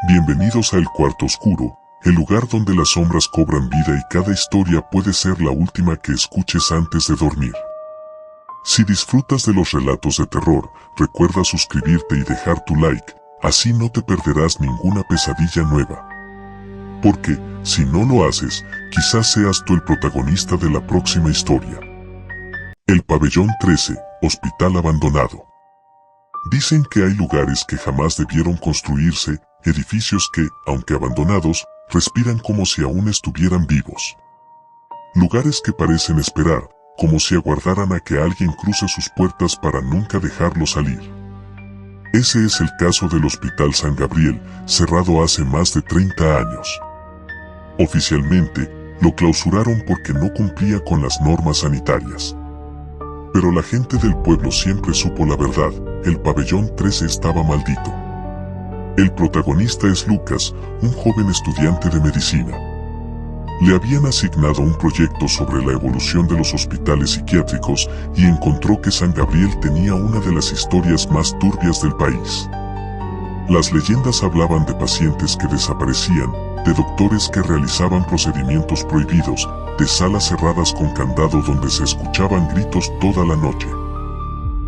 Bienvenidos a El Cuarto Oscuro, el lugar donde las sombras cobran vida y cada historia puede ser la última que escuches antes de dormir. Si disfrutas de los relatos de terror, recuerda suscribirte y dejar tu like, así no te perderás ninguna pesadilla nueva. Porque, si no lo haces, quizás seas tú el protagonista de la próxima historia. El Pabellón 13, Hospital Abandonado. Dicen que hay lugares que jamás debieron construirse, edificios que, aunque abandonados, respiran como si aún estuvieran vivos. Lugares que parecen esperar, como si aguardaran a que alguien cruce sus puertas para nunca dejarlo salir. Ese es el caso del Hospital San Gabriel, cerrado hace más de 30 años. Oficialmente, lo clausuraron porque no cumplía con las normas sanitarias. Pero la gente del pueblo siempre supo la verdad, el Pabellón 13 estaba maldito. El protagonista es Lucas, un joven estudiante de medicina. Le habían asignado un proyecto sobre la evolución de los hospitales psiquiátricos y encontró que San Gabriel tenía una de las historias más turbias del país. Las leyendas hablaban de pacientes que desaparecían, de doctores que realizaban procedimientos prohibidos, de salas cerradas con candado donde se escuchaban gritos toda la noche.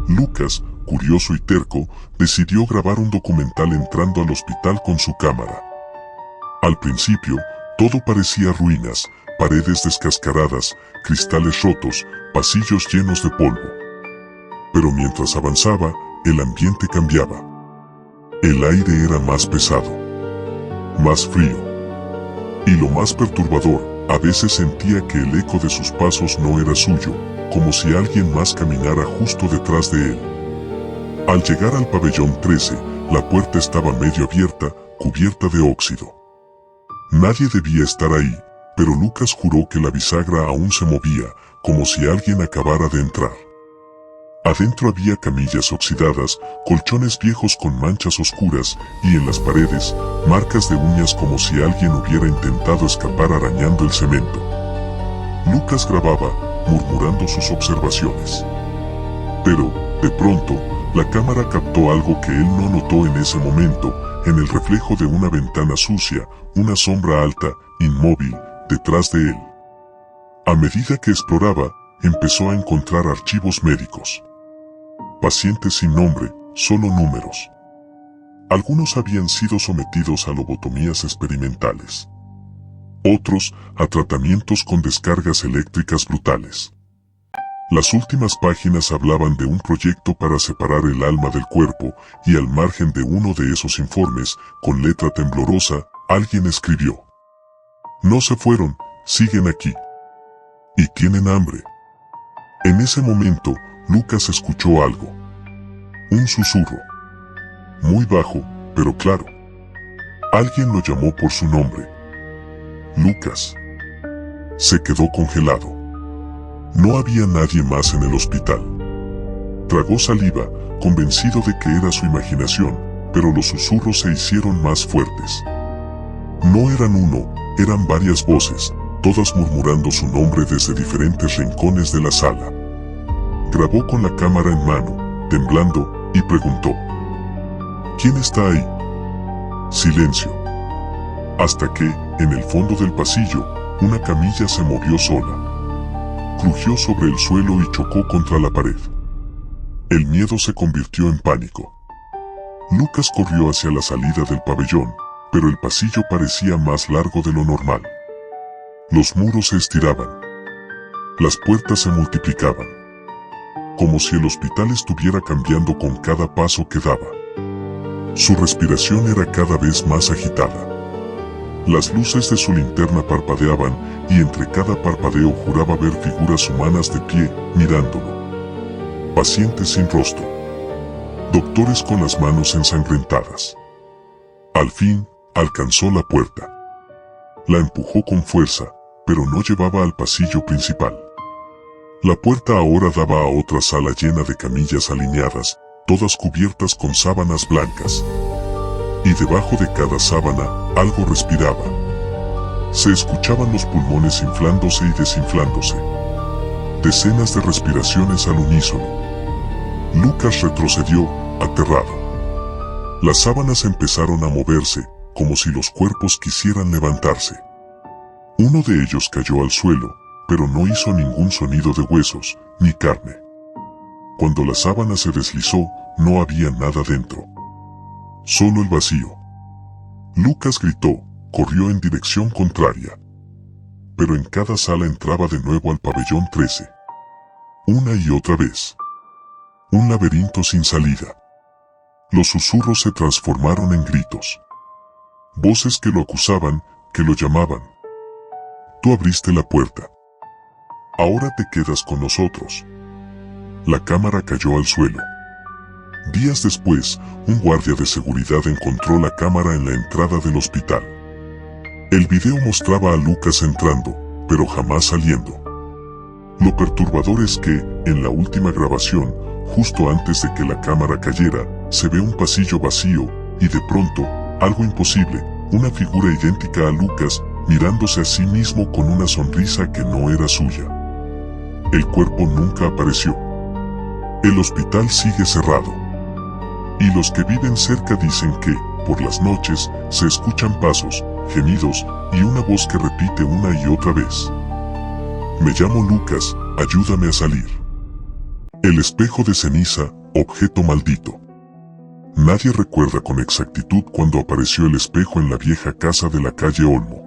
Lucas, curioso y terco, decidió grabar un documental entrando al hospital con su cámara. Al principio, todo parecía ruinas, paredes descascaradas, cristales rotos, pasillos llenos de polvo. Pero mientras avanzaba, el ambiente cambiaba. El aire era más pesado, más frío. Y lo más perturbador, a veces sentía que el eco de sus pasos no era suyo, como si alguien más caminara justo detrás de él. Al llegar al Pabellón 13, la puerta estaba medio abierta, cubierta de óxido. Nadie debía estar ahí, pero Lucas juró que la bisagra aún se movía, como si alguien acabara de entrar. Adentro había camillas oxidadas, colchones viejos con manchas oscuras, y en las paredes, marcas de uñas como si alguien hubiera intentado escapar arañando el cemento. Lucas grababa, murmurando sus observaciones. Pero, de pronto, la cámara captó algo que él no notó en ese momento, en el reflejo de una ventana sucia, una sombra alta, inmóvil, detrás de él. A medida que exploraba, empezó a encontrar archivos médicos. Pacientes sin nombre, solo números. Algunos habían sido sometidos a lobotomías experimentales. Otros, a tratamientos con descargas eléctricas brutales. Las últimas páginas hablaban de un proyecto para separar el alma del cuerpo, y al margen de uno de esos informes, con letra temblorosa, alguien escribió: "No se fueron, siguen aquí. Y tienen hambre". En ese momento, Lucas escuchó algo. Un susurro. Muy bajo, pero claro. Alguien lo llamó por su nombre. Lucas. Se quedó congelado. No había nadie más en el hospital. Tragó saliva, convencido de que era su imaginación, pero los susurros se hicieron más fuertes. No eran uno, eran varias voces, todas murmurando su nombre desde diferentes rincones de la sala. Grabó con la cámara en mano, temblando, y preguntó: ¿quién está ahí? Silencio. Hasta que, en el fondo del pasillo, una camilla se movió sola. Crujió sobre el suelo y chocó contra la pared. El miedo se convirtió en pánico. Lucas corrió hacia la salida del pabellón, pero el pasillo parecía más largo de lo normal. Los muros se estiraban. Las puertas se multiplicaban. Como si el hospital estuviera cambiando con cada paso que daba. Su respiración era cada vez más agitada. Las luces de su linterna parpadeaban, y entre cada parpadeo juraba ver figuras humanas de pie, mirándolo. Pacientes sin rostro. Doctores con las manos ensangrentadas. Al fin, alcanzó la puerta. La empujó con fuerza, pero no llevaba al pasillo principal. La puerta ahora daba a otra sala llena de camillas alineadas, todas cubiertas con sábanas blancas. Y debajo de cada sábana, algo respiraba. Se escuchaban los pulmones inflándose y desinflándose. Decenas de respiraciones al unísono. Lucas retrocedió, aterrado. Las sábanas empezaron a moverse, como si los cuerpos quisieran levantarse. Uno de ellos cayó al suelo, pero no hizo ningún sonido de huesos, ni carne. Cuando la sábana se deslizó, no había nada dentro. Solo el vacío. Lucas gritó, corrió en dirección contraria. Pero en cada sala entraba de nuevo al pabellón 13. Una y otra vez. Un laberinto sin salida. Los susurros se transformaron en gritos. Voces que lo acusaban, que lo llamaban. Tú abriste la puerta. Ahora te quedas con nosotros. La cámara cayó al suelo. Días después, un guardia de seguridad encontró la cámara en la entrada del hospital. El video mostraba a Lucas entrando, pero jamás saliendo. Lo perturbador es que, en la última grabación, justo antes de que la cámara cayera, se ve un pasillo vacío, y de pronto, algo imposible, una figura idéntica a Lucas, mirándose a sí mismo con una sonrisa que no era suya. El cuerpo nunca apareció. El hospital sigue cerrado. Y los que viven cerca dicen que, por las noches, se escuchan pasos, gemidos, y una voz que repite una y otra vez. Me llamo Lucas, ayúdame a salir. El espejo de ceniza, objeto maldito. Nadie recuerda con exactitud cuándo apareció el espejo en la vieja casa de la calle Olmo.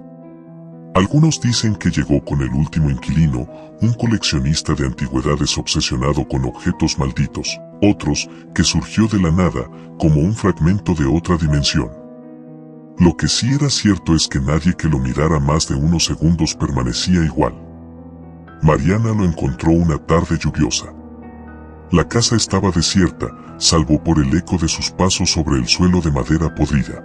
Algunos dicen que llegó con el último inquilino, un coleccionista de antigüedades obsesionado con objetos malditos, otros, que surgió de la nada, como un fragmento de otra dimensión. Lo que sí era cierto es que nadie que lo mirara más de unos segundos permanecía igual. Mariana lo encontró una tarde lluviosa. La casa estaba desierta, salvo por el eco de sus pasos sobre el suelo de madera podrida.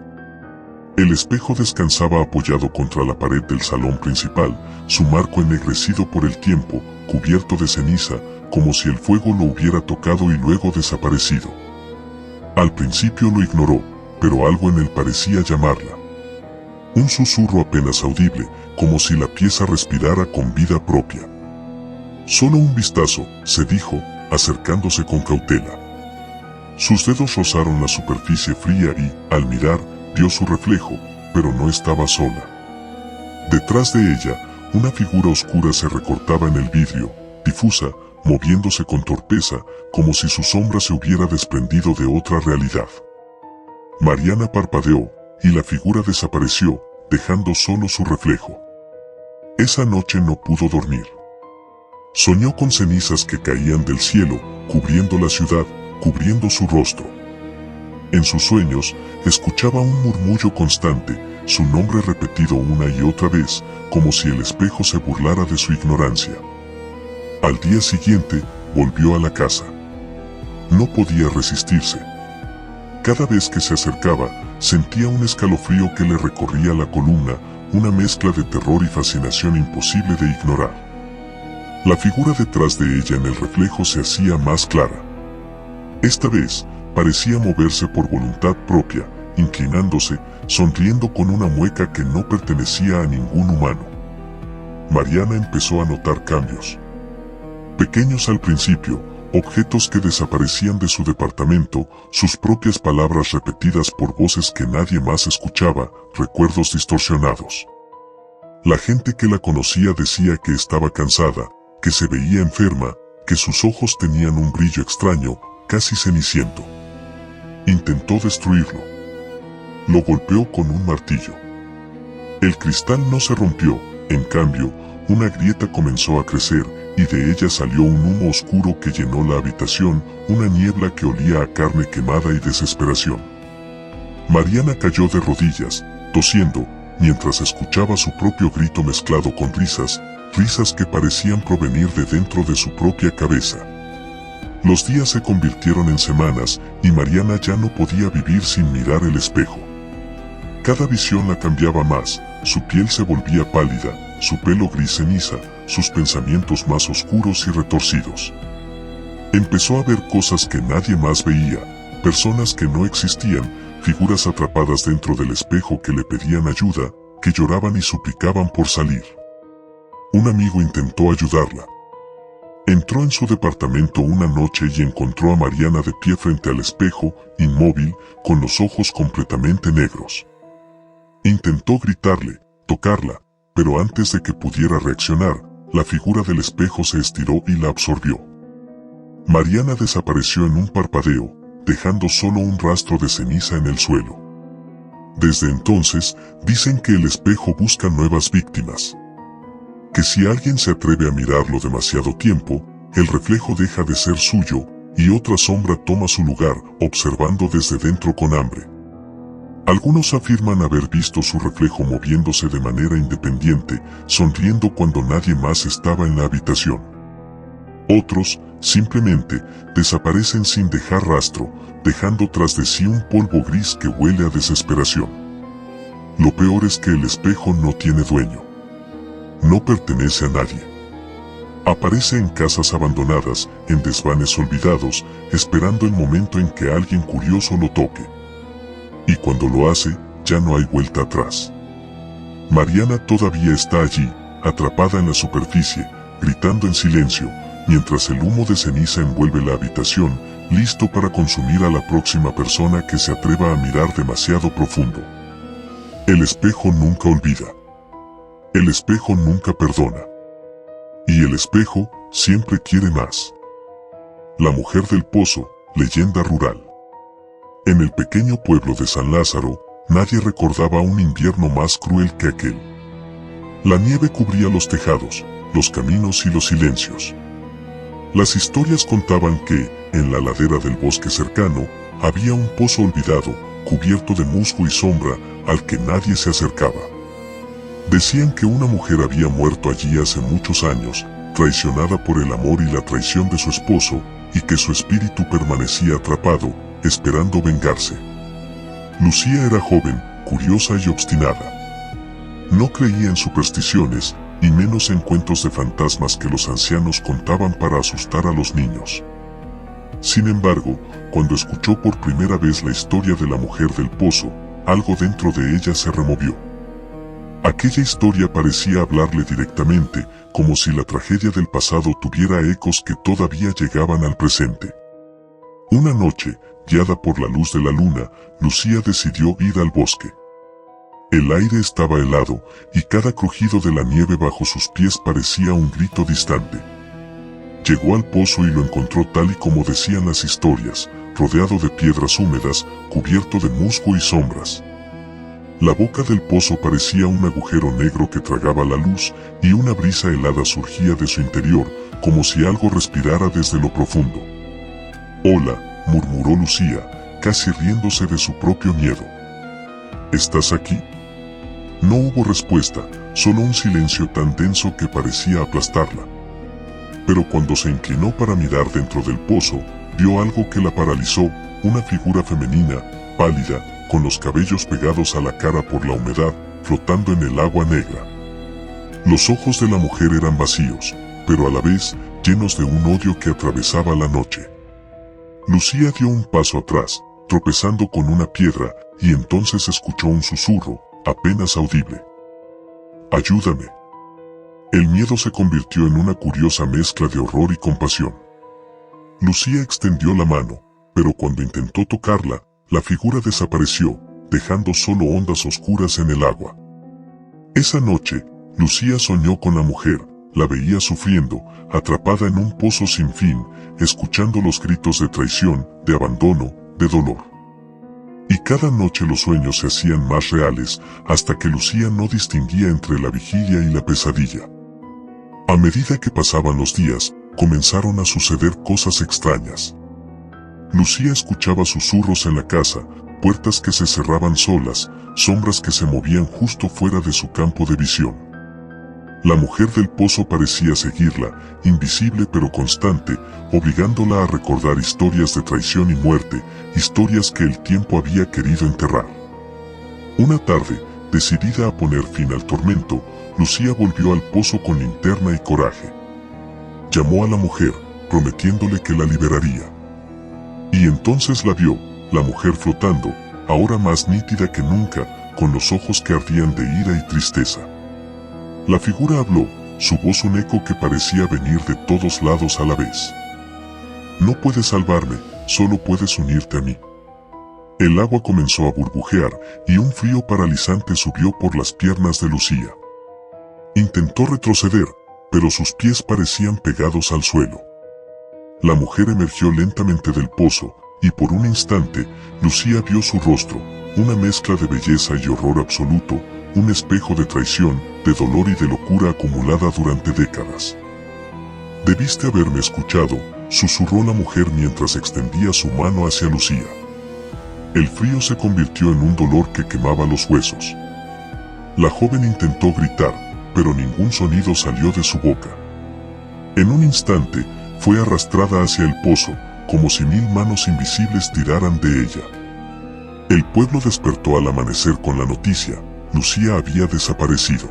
El espejo descansaba apoyado contra la pared del salón principal, su marco ennegrecido por el tiempo, cubierto de ceniza, como si el fuego lo hubiera tocado y luego desaparecido. Al principio lo ignoró, pero algo en él parecía llamarla. Un susurro apenas audible, como si la pieza respirara con vida propia. Solo un vistazo, se dijo, acercándose con cautela. Sus dedos rozaron la superficie fría y, al mirar, vio su reflejo, pero no estaba sola. Detrás de ella, una figura oscura se recortaba en el vidrio, difusa, moviéndose con torpeza, como si su sombra se hubiera desprendido de otra realidad. Mariana parpadeó, y la figura desapareció, dejando solo su reflejo. Esa noche no pudo dormir. Soñó con cenizas que caían del cielo, cubriendo la ciudad, cubriendo su rostro. En sus sueños, escuchaba un murmullo constante, su nombre repetido una y otra vez, como si el espejo se burlara de su ignorancia. Al día siguiente, volvió a la casa. No podía resistirse. Cada vez que se acercaba, sentía un escalofrío que le recorría la columna, una mezcla de terror y fascinación imposible de ignorar. La figura detrás de ella en el reflejo se hacía más clara. Esta vez, parecía moverse por voluntad propia, inclinándose, sonriendo con una mueca que no pertenecía a ningún humano. Mariana empezó a notar cambios. Pequeños al principio, objetos que desaparecían de su departamento, sus propias palabras repetidas por voces que nadie más escuchaba, recuerdos distorsionados. La gente que la conocía decía que estaba cansada, que se veía enferma, que sus ojos tenían un brillo extraño, casi ceniciento. Intentó destruirlo. Lo golpeó con un martillo. El cristal no se rompió, en cambio, una grieta comenzó a crecer, y de ella salió un humo oscuro que llenó la habitación, una niebla que olía a carne quemada y desesperación. Mariana cayó de rodillas, tosiendo, mientras escuchaba su propio grito mezclado con risas que parecían provenir de dentro de su propia cabeza. Los días se convirtieron en semanas, y Mariana ya no podía vivir sin mirar el espejo. Cada visión la cambiaba más, su piel se volvía pálida, su pelo gris ceniza, sus pensamientos más oscuros y retorcidos. Empezó a ver cosas que nadie más veía, personas que no existían, figuras atrapadas dentro del espejo que le pedían ayuda, que lloraban y suplicaban por salir. Un amigo intentó ayudarla. Entró en su departamento una noche y encontró a Mariana de pie frente al espejo, inmóvil, con los ojos completamente negros. Intentó gritarle, tocarla, pero antes de que pudiera reaccionar, la figura del espejo se estiró y la absorbió. Mariana desapareció en un parpadeo, dejando solo un rastro de ceniza en el suelo. Desde entonces, dicen que el espejo busca nuevas víctimas. Que si alguien se atreve a mirarlo demasiado tiempo, el reflejo deja de ser suyo, y otra sombra toma su lugar, observando desde dentro con hambre. Algunos afirman haber visto su reflejo moviéndose de manera independiente, sonriendo cuando nadie más estaba en la habitación. Otros, simplemente, desaparecen sin dejar rastro, dejando tras de sí un polvo gris que huele a desesperación. Lo peor es que el espejo no tiene dueño. No pertenece a nadie. Aparece en casas abandonadas, en desvanes olvidados, esperando el momento en que alguien curioso lo toque. Y cuando lo hace, ya no hay vuelta atrás. Mariana todavía está allí, atrapada en la superficie, gritando en silencio, mientras el humo de ceniza envuelve la habitación, listo para consumir a la próxima persona que se atreva a mirar demasiado profundo. El espejo nunca olvida. El espejo nunca perdona. Y el espejo siempre quiere más. La mujer del pozo, leyenda rural. En el pequeño pueblo de San Lázaro, nadie recordaba un invierno más cruel que aquel. La nieve cubría los tejados, los caminos y los silencios. Las historias contaban que, en la ladera del bosque cercano, había un pozo olvidado, cubierto de musgo y sombra, al que nadie se acercaba. Decían que una mujer había muerto allí hace muchos años, traicionada por el amor y la traición de su esposo, y que su espíritu permanecía atrapado, esperando vengarse. Lucía era joven, curiosa y obstinada. No creía en supersticiones, y menos en cuentos de fantasmas que los ancianos contaban para asustar a los niños. Sin embargo, cuando escuchó por primera vez la historia de la mujer del pozo, algo dentro de ella se removió. Aquella historia parecía hablarle directamente, como si la tragedia del pasado tuviera ecos que todavía llegaban al presente. Una noche, guiada por la luz de la luna, Lucía decidió ir al bosque. El aire estaba helado, y cada crujido de la nieve bajo sus pies parecía un grito distante. Llegó al pozo y lo encontró tal y como decían las historias, rodeado de piedras húmedas, cubierto de musgo y sombras. La boca del pozo parecía un agujero negro que tragaba la luz, y una brisa helada surgía de su interior, como si algo respirara desde lo profundo. «Hola», murmuró Lucía, casi riéndose de su propio miedo. «¿Estás aquí?». No hubo respuesta, solo un silencio tan denso que parecía aplastarla. Pero cuando se inclinó para mirar dentro del pozo, vio algo que la paralizó, una figura femenina, pálida, con los cabellos pegados a la cara por la humedad, flotando en el agua negra. Los ojos de la mujer eran vacíos, pero a la vez, llenos de un odio que atravesaba la noche. Lucía dio un paso atrás, tropezando con una piedra, y entonces escuchó un susurro, apenas audible. «Ayúdame». El miedo se convirtió en una curiosa mezcla de horror y compasión. Lucía extendió la mano, pero cuando intentó tocarla, la figura desapareció, dejando solo ondas oscuras en el agua. Esa noche, Lucía soñó con la mujer, la veía sufriendo, atrapada en un pozo sin fin, escuchando los gritos de traición, de abandono, de dolor. Y cada noche los sueños se hacían más reales, hasta que Lucía no distinguía entre la vigilia y la pesadilla. A medida que pasaban los días, comenzaron a suceder cosas extrañas. Lucía escuchaba susurros en la casa, puertas que se cerraban solas, sombras que se movían justo fuera de su campo de visión. La mujer del pozo parecía seguirla, invisible pero constante, obligándola a recordar historias de traición y muerte, historias que el tiempo había querido enterrar. Una tarde, decidida a poner fin al tormento, Lucía volvió al pozo con linterna y coraje. Llamó a la mujer, prometiéndole que la liberaría. Y entonces la vio, la mujer flotando, ahora más nítida que nunca, con los ojos que ardían de ira y tristeza. La figura habló, su voz un eco que parecía venir de todos lados a la vez. «No puedes salvarme, solo puedes unirte a mí». El agua comenzó a burbujear y un frío paralizante subió por las piernas de Lucía. Intentó retroceder, pero sus pies parecían pegados al suelo. La mujer emergió lentamente del pozo, y por un instante, Lucía vio su rostro, una mezcla de belleza y horror absoluto, un espejo de traición, de dolor y de locura acumulada durante décadas. «Debiste haberme escuchado», susurró la mujer mientras extendía su mano hacia Lucía. El frío se convirtió en un dolor que quemaba los huesos. La joven intentó gritar, pero ningún sonido salió de su boca. En un instante, fue arrastrada hacia el pozo, como si 1000 manos invisibles tiraran de ella. El pueblo despertó al amanecer con la noticia: Lucía había desaparecido.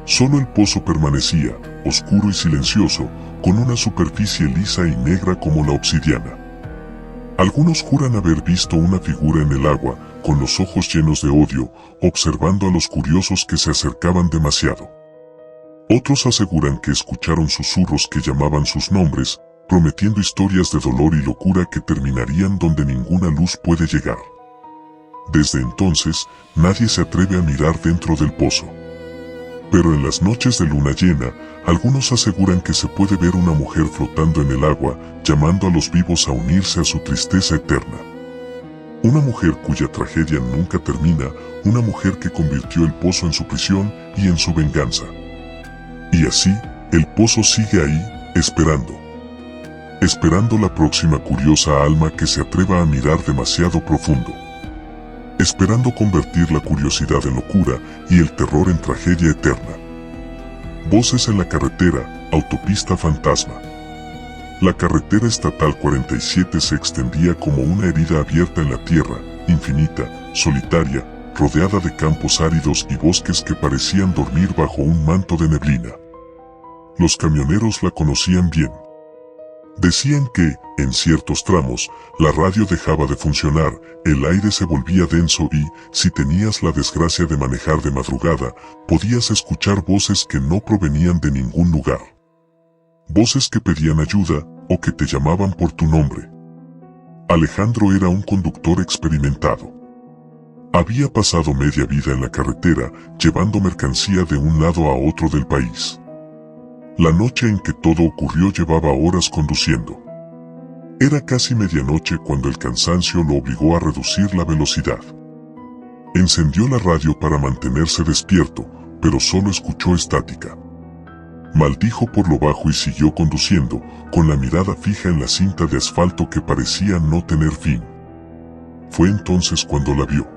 Solo el pozo permanecía, oscuro y silencioso, con una superficie lisa y negra como la obsidiana. Algunos juran haber visto una figura en el agua, con los ojos llenos de odio, observando a los curiosos que se acercaban demasiado. Otros aseguran que escucharon susurros que llamaban sus nombres, prometiendo historias de dolor y locura que terminarían donde ninguna luz puede llegar. Desde entonces, nadie se atreve a mirar dentro del pozo. Pero en las noches de luna llena, algunos aseguran que se puede ver una mujer flotando en el agua, llamando a los vivos a unirse a su tristeza eterna. Una mujer cuya tragedia nunca termina, una mujer que convirtió el pozo en su prisión y en su venganza. Y así, el pozo sigue ahí, esperando. Esperando la próxima curiosa alma que se atreva a mirar demasiado profundo. Esperando convertir la curiosidad en locura y el terror en tragedia eterna. Voces en la carretera, autopista fantasma. La carretera estatal 47 se extendía como una herida abierta en la tierra, infinita, solitaria, rodeada de campos áridos y bosques que parecían dormir bajo un manto de neblina. Los camioneros la conocían bien. Decían que, en ciertos tramos, la radio dejaba de funcionar, el aire se volvía denso y, si tenías la desgracia de manejar de madrugada, podías escuchar voces que no provenían de ningún lugar. Voces que pedían ayuda, o que te llamaban por tu nombre. Alejandro era un conductor experimentado. Había pasado media vida en la carretera, llevando mercancía de un lado a otro del país. La noche en que todo ocurrió llevaba horas conduciendo. Era casi medianoche cuando el cansancio lo obligó a reducir la velocidad. Encendió la radio para mantenerse despierto, pero solo escuchó estática. Maldijo por lo bajo y siguió conduciendo, con la mirada fija en la cinta de asfalto que parecía no tener fin. Fue entonces cuando la vio.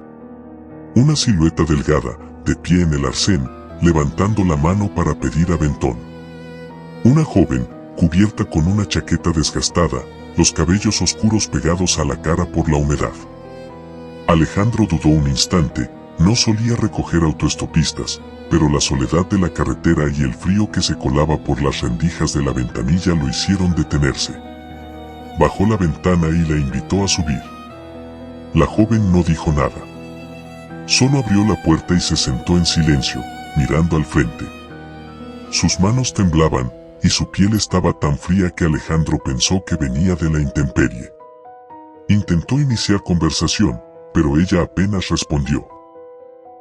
Una silueta delgada, de pie en el arcén, levantando la mano para pedir aventón. Una joven, cubierta con una chaqueta desgastada, los cabellos oscuros pegados a la cara por la humedad. Alejandro dudó un instante, no solía recoger autoestopistas, pero la soledad de la carretera y el frío que se colaba por las rendijas de la ventanilla lo hicieron detenerse. Bajó la ventana y la invitó a subir. La joven no dijo nada. Solo abrió la puerta y se sentó en silencio, mirando al frente. Sus manos temblaban, y su piel estaba tan fría que Alejandro pensó que venía de la intemperie. Intentó iniciar conversación, pero ella apenas respondió.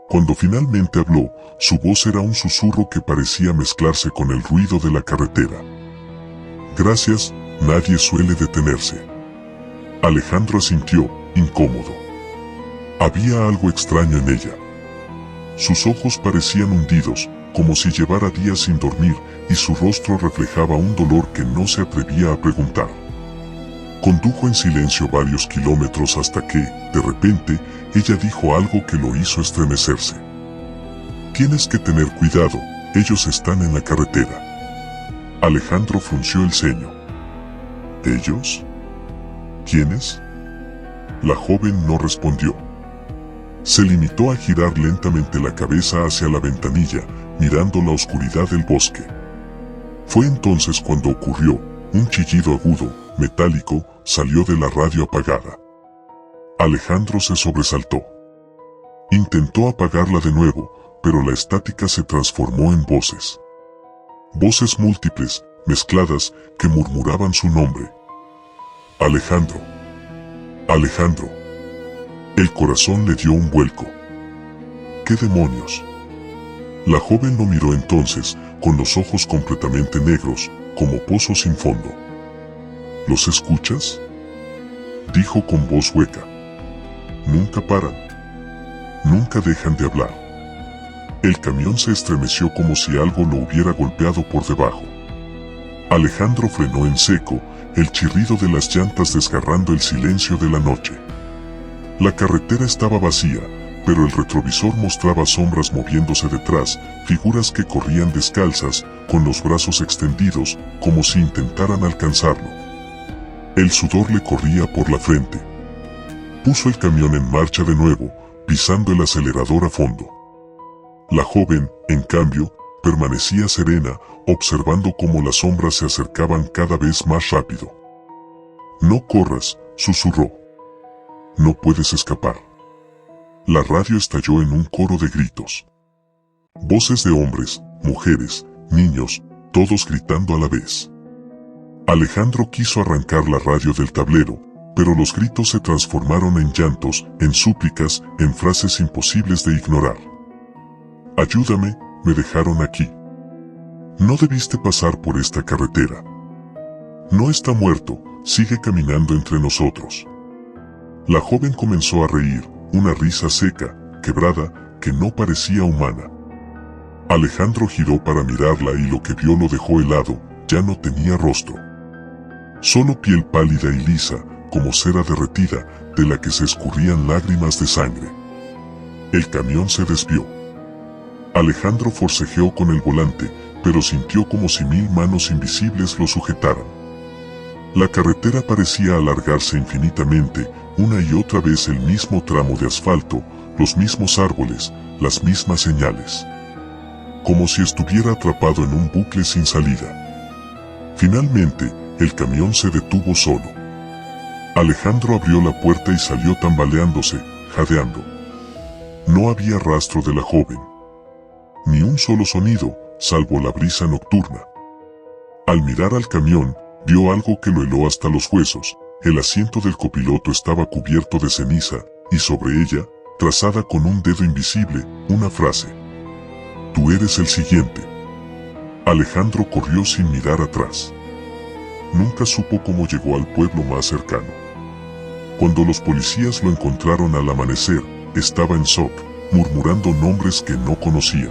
Cuando finalmente habló, su voz era un susurro que parecía mezclarse con el ruido de la carretera. Gracias, nadie suele detenerse. Alejandro asintió, incómodo. Había algo extraño en ella. Sus ojos parecían hundidos, como si llevara días sin dormir, y su rostro reflejaba un dolor que no se atrevía a preguntar. Condujo en silencio varios kilómetros hasta que, de repente, ella dijo algo que lo hizo estremecerse. Tienes que tener cuidado, ellos están en la carretera. Alejandro frunció el ceño. ¿Ellos? ¿Quiénes? La joven no respondió. Se limitó a girar lentamente la cabeza hacia la ventanilla, mirando la oscuridad del bosque. Fue entonces cuando ocurrió. Un chillido agudo, metálico, salió de la radio apagada. Alejandro se sobresaltó. Intentó apagarla de nuevo, pero la estática se transformó en voces. Voces múltiples, mezcladas, que murmuraban su nombre. Alejandro. Alejandro. El corazón le dio un vuelco. ¿Qué demonios? La joven lo miró entonces, con los ojos completamente negros, como pozos sin fondo. ¿Los escuchas?, dijo con voz hueca. Nunca paran. Nunca dejan de hablar. El camión se estremeció como si algo lo hubiera golpeado por debajo. Alejandro frenó en seco, el chirrido de las llantas desgarrando el silencio de la noche. La carretera estaba vacía, pero el retrovisor mostraba sombras moviéndose detrás, figuras que corrían descalzas, con los brazos extendidos, como si intentaran alcanzarlo. El sudor le corría por la frente. Puso el camión en marcha de nuevo, pisando el acelerador a fondo. La joven, en cambio, permanecía serena, observando cómo las sombras se acercaban cada vez más rápido. «No corras», susurró. «No puedes escapar». La radio estalló en un coro de gritos. Voces de hombres, mujeres, niños, todos gritando a la vez. Alejandro quiso arrancar la radio del tablero, pero los gritos se transformaron en llantos, en súplicas, en frases imposibles de ignorar. «Ayúdame, me dejaron aquí. No debiste pasar por esta carretera. No está muerto, sigue caminando entre nosotros». La joven comenzó a reír, una risa seca, quebrada, que no parecía humana. Alejandro giró para mirarla y lo que vio lo dejó helado, ya no tenía rostro. Solo piel pálida y lisa, como cera derretida, de la que se escurrían lágrimas de sangre. El camión se desvió. Alejandro forcejeó con el volante, pero sintió como si 1000 manos invisibles lo sujetaran. La carretera parecía alargarse infinitamente, una y otra vez el mismo tramo de asfalto, los mismos árboles, las mismas señales. Como si estuviera atrapado en un bucle sin salida. Finalmente, el camión se detuvo solo. Alejandro abrió la puerta y salió tambaleándose, jadeando. No había rastro de la joven. Ni un solo sonido, salvo la brisa nocturna. Al mirar al camión, vio algo que lo heló hasta los huesos. El asiento del copiloto estaba cubierto de ceniza, y sobre ella, trazada con un dedo invisible, una frase. «Tú eres el siguiente». Alejandro corrió sin mirar atrás. Nunca supo cómo llegó al pueblo más cercano. Cuando los policías lo encontraron al amanecer, estaba en shock, murmurando nombres que no conocía.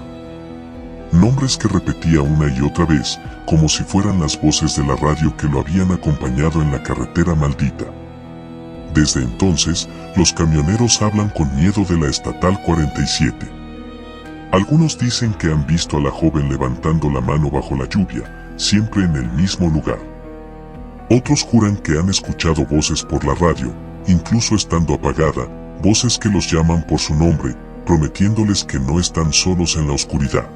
Nombres que repetía una y otra vez, como si fueran las voces de la radio que lo habían acompañado en la carretera maldita. Desde entonces, los camioneros hablan con miedo de la Estatal 47. Algunos dicen que han visto a la joven levantando la mano bajo la lluvia, siempre en el mismo lugar. Otros juran que han escuchado voces por la radio, incluso estando apagada, voces que los llaman por su nombre, prometiéndoles que no están solos en la oscuridad.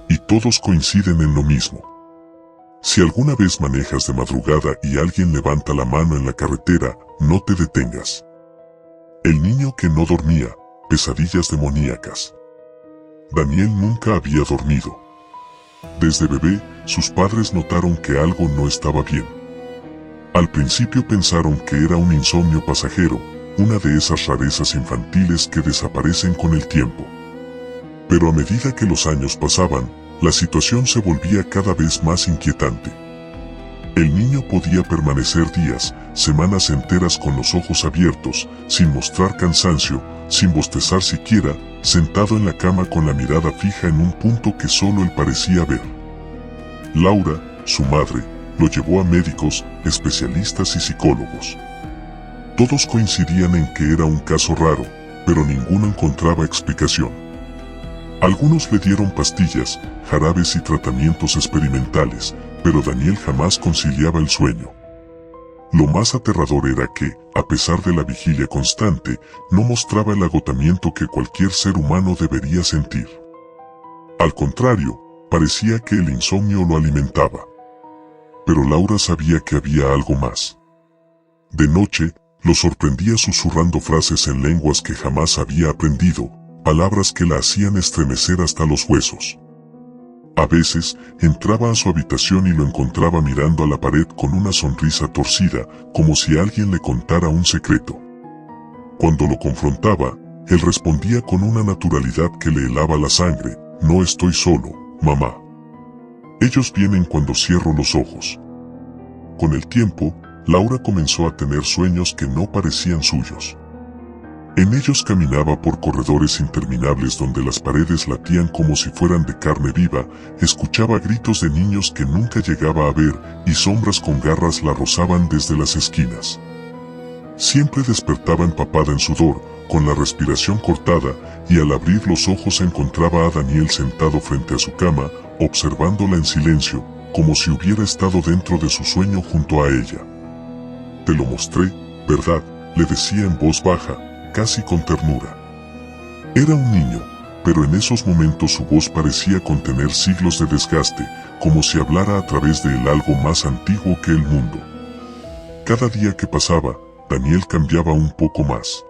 Y todos coinciden en lo mismo. Si alguna vez manejas de madrugada y alguien levanta la mano en la carretera, no te detengas. El niño que no dormía, pesadillas demoníacas. Daniel nunca había dormido. Desde bebé, sus padres notaron que algo no estaba bien. Al principio pensaron que era un insomnio pasajero, una de esas rarezas infantiles que desaparecen con el tiempo. Pero a medida que los años pasaban, la situación se volvía cada vez más inquietante. El niño podía permanecer días, semanas enteras con los ojos abiertos, sin mostrar cansancio, sin bostezar siquiera, sentado en la cama con la mirada fija en un punto que solo él parecía ver. Laura, su madre, lo llevó a médicos, especialistas y psicólogos. Todos coincidían en que era un caso raro, pero ninguno encontraba explicación. Algunos le dieron pastillas, jarabes y tratamientos experimentales, pero Daniel jamás conciliaba el sueño. Lo más aterrador era que, a pesar de la vigilia constante, no mostraba el agotamiento que cualquier ser humano debería sentir. Al contrario, parecía que el insomnio lo alimentaba. Pero Laura sabía que había algo más. De noche, lo sorprendía susurrando frases en lenguas que jamás había aprendido, palabras que la hacían estremecer hasta los huesos. A veces, entraba a su habitación y lo encontraba mirando a la pared con una sonrisa torcida, como si alguien le contara un secreto. Cuando lo confrontaba, él respondía con una naturalidad que le helaba la sangre: no estoy solo, mamá. Ellos vienen cuando cierro los ojos. Con el tiempo, Laura comenzó a tener sueños que no parecían suyos. En ellos caminaba por corredores interminables donde las paredes latían como si fueran de carne viva, escuchaba gritos de niños que nunca llegaba a ver y sombras con garras la rozaban desde las esquinas. Siempre despertaba empapada en sudor, con la respiración cortada, y al abrir los ojos encontraba a Daniel sentado frente a su cama, observándola en silencio, como si hubiera estado dentro de su sueño junto a ella. «Te lo mostré, ¿verdad?», le decía en voz baja, casi con ternura. Era un niño, pero en esos momentos su voz parecía contener siglos de desgaste, como si hablara a través de él algo más antiguo que el mundo. Cada día que pasaba, Daniel cambiaba un poco más.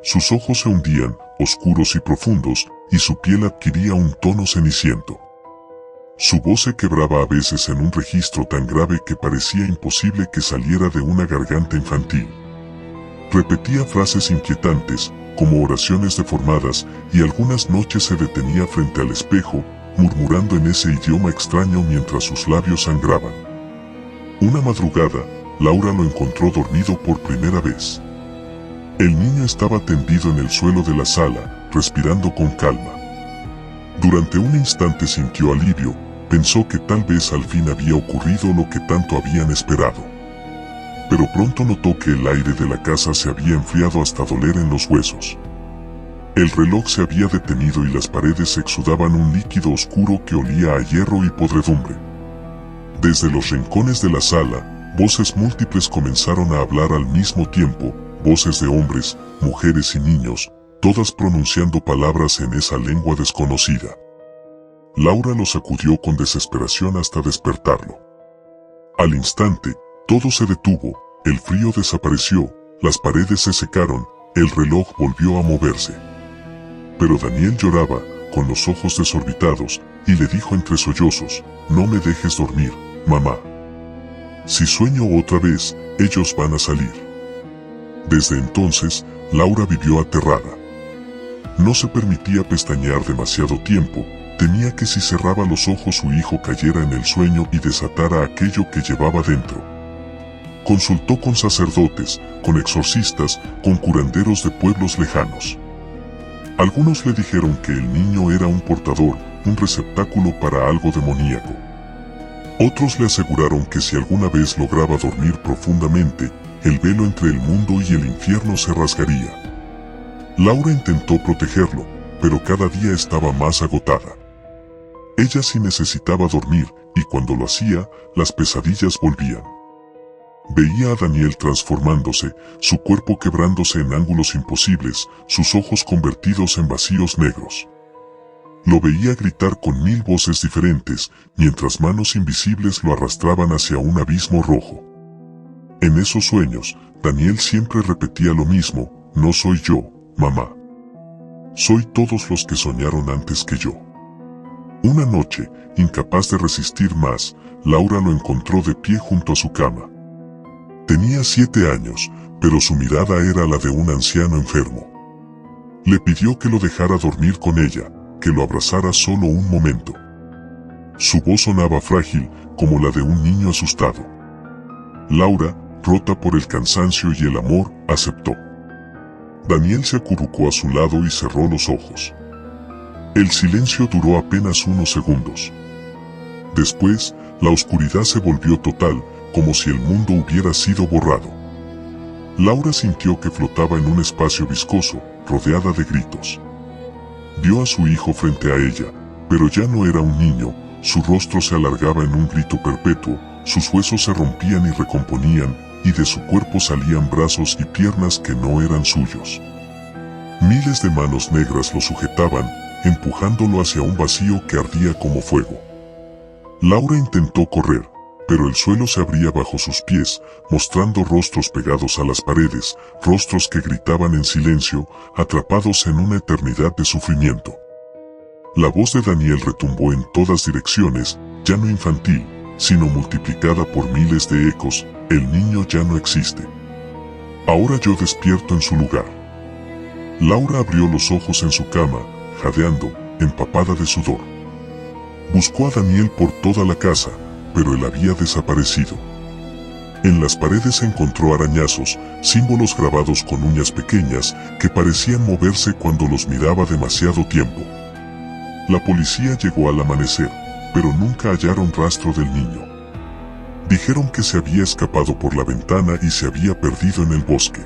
Sus ojos se hundían, oscuros y profundos, y su piel adquiría un tono ceniciento. Su voz se quebraba a veces en un registro tan grave que parecía imposible que saliera de una garganta infantil. Repetía frases inquietantes, como oraciones deformadas, y algunas noches se detenía frente al espejo, murmurando en ese idioma extraño mientras sus labios sangraban. Una madrugada, Laura lo encontró dormido por primera vez. El niño estaba tendido en el suelo de la sala, respirando con calma. Durante un instante sintió alivio, pensó que tal vez al fin había ocurrido lo que tanto habían esperado. Pero pronto notó que el aire de la casa se había enfriado hasta doler en los huesos. El reloj se había detenido y las paredes exudaban un líquido oscuro que olía a hierro y podredumbre. Desde los rincones de la sala, voces múltiples comenzaron a hablar al mismo tiempo, voces de hombres, mujeres y niños, todas pronunciando palabras en esa lengua desconocida. Laura lo sacudió con desesperación hasta despertarlo. Al instante, todo se detuvo, el frío desapareció, las paredes se secaron, el reloj volvió a moverse. Pero Daniel lloraba, con los ojos desorbitados, y le dijo entre sollozos: «No me dejes dormir, mamá. Si sueño otra vez, ellos van a salir». Desde entonces, Laura vivió aterrada. No se permitía pestañear demasiado tiempo, temía que si cerraba los ojos su hijo cayera en el sueño y desatara aquello que llevaba dentro. Consultó con sacerdotes, con exorcistas, con curanderos de pueblos lejanos. Algunos le dijeron que el niño era un portador, un receptáculo para algo demoníaco. Otros le aseguraron que si alguna vez lograba dormir profundamente, el velo entre el mundo y el infierno se rasgaría. Laura intentó protegerlo, pero cada día estaba más agotada. Ella sí necesitaba dormir, y cuando lo hacía, las pesadillas volvían. Veía a Daniel transformándose, su cuerpo quebrándose en ángulos imposibles, sus ojos convertidos en vacíos negros. Lo veía gritar con 1000 voces diferentes, mientras manos invisibles lo arrastraban hacia un abismo rojo. En esos sueños, Daniel siempre repetía lo mismo: «No soy yo, mamá. Soy todos los que soñaron antes que yo». Una noche, incapaz de resistir más, Laura lo encontró de pie junto a su cama. Tenía 7 años, pero su mirada era la de un anciano enfermo. Le pidió que lo dejara dormir con ella, que lo abrazara solo un momento. Su voz sonaba frágil, como la de un niño asustado. Laura, rota por el cansancio y el amor, aceptó. Daniel se acurrucó a su lado y cerró los ojos. El silencio duró apenas unos segundos. Después, la oscuridad se volvió total, como si el mundo hubiera sido borrado. Laura sintió que flotaba en un espacio viscoso, rodeada de gritos. Vio a su hijo frente a ella, pero ya no era un niño, su rostro se alargaba en un grito perpetuo, sus huesos se rompían y recomponían, y de su cuerpo salían brazos y piernas que no eran suyos. Miles de manos negras lo sujetaban, empujándolo hacia un vacío que ardía como fuego. Laura intentó correr, pero el suelo se abría bajo sus pies, mostrando rostros pegados a las paredes, rostros que gritaban en silencio, atrapados en una eternidad de sufrimiento. La voz de Daniel retumbó en todas direcciones, ya no infantil, sino multiplicada por miles de ecos: «El niño ya no existe. Ahora yo despierto en su lugar. Laura abrió los ojos en su cama, jadeando, empapada de sudor. Buscó a Daniel por toda la casa, pero él había desaparecido. En las paredes encontró arañazos, símbolos grabados con uñas pequeñas que parecían moverse cuando los miraba demasiado tiempo. La policía llegó al amanecer, pero nunca hallaron rastro del niño. Dijeron que se había escapado por la ventana y se había perdido en el bosque.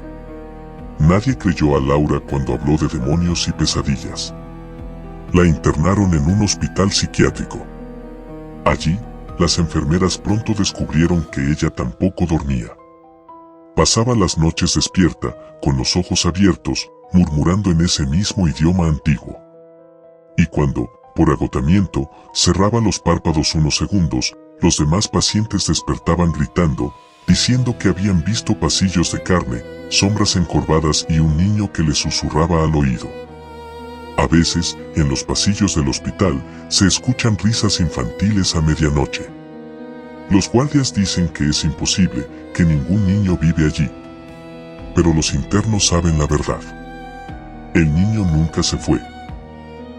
Nadie creyó a Laura cuando habló de demonios y pesadillas. La internaron en un hospital psiquiátrico. Allí, las enfermeras pronto descubrieron que ella tampoco dormía. Pasaba las noches despierta, con los ojos abiertos, murmurando en ese mismo idioma antiguo. Y cuando, por agotamiento, cerraba los párpados unos segundos, los demás pacientes despertaban gritando, diciendo que habían visto pasillos de carne, sombras encorvadas y un niño que les susurraba al oído. A veces, en los pasillos del hospital, se escuchan risas infantiles a medianoche. Los guardias dicen que es imposible, que ningún niño vive allí. Pero los internos saben la verdad. El niño nunca se fue.